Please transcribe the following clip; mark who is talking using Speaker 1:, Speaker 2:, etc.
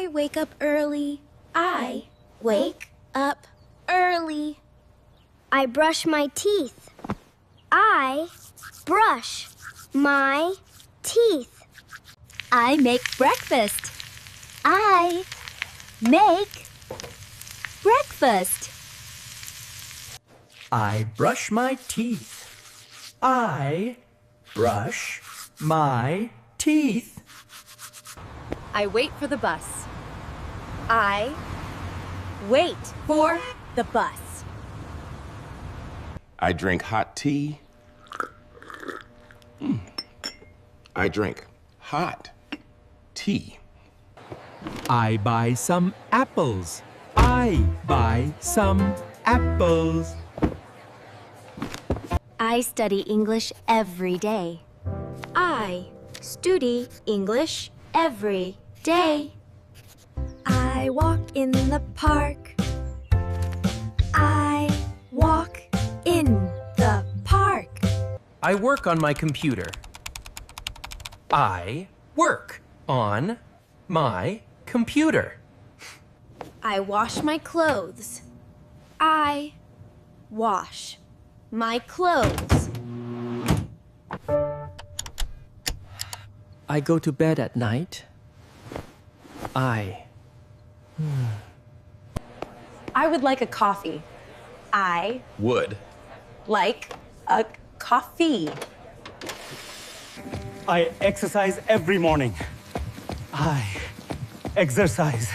Speaker 1: wake up early. I wake up early.
Speaker 2: I brush my teeth. I brush my teeth.
Speaker 3: I make breakfast.
Speaker 2: I make
Speaker 3: Breakfast.
Speaker 4: I brush my teeth. I brush my teeth.
Speaker 3: I wait for the bus.
Speaker 1: I wait for the bus.
Speaker 5: I drink hot tea. I drink hot tea.
Speaker 4: I buy some apples. I buy some apples.
Speaker 3: I study English every day.
Speaker 1: I study English every day. I walk in the park. I walk in the park.
Speaker 6: I work on my computer. I work on my computer.
Speaker 1: I wash my clothes. I wash my clothes.
Speaker 6: I go to bed at night. I
Speaker 1: would like a coffee. I
Speaker 5: Would.
Speaker 1: like a coffee.
Speaker 7: I exercise every morning. I exercise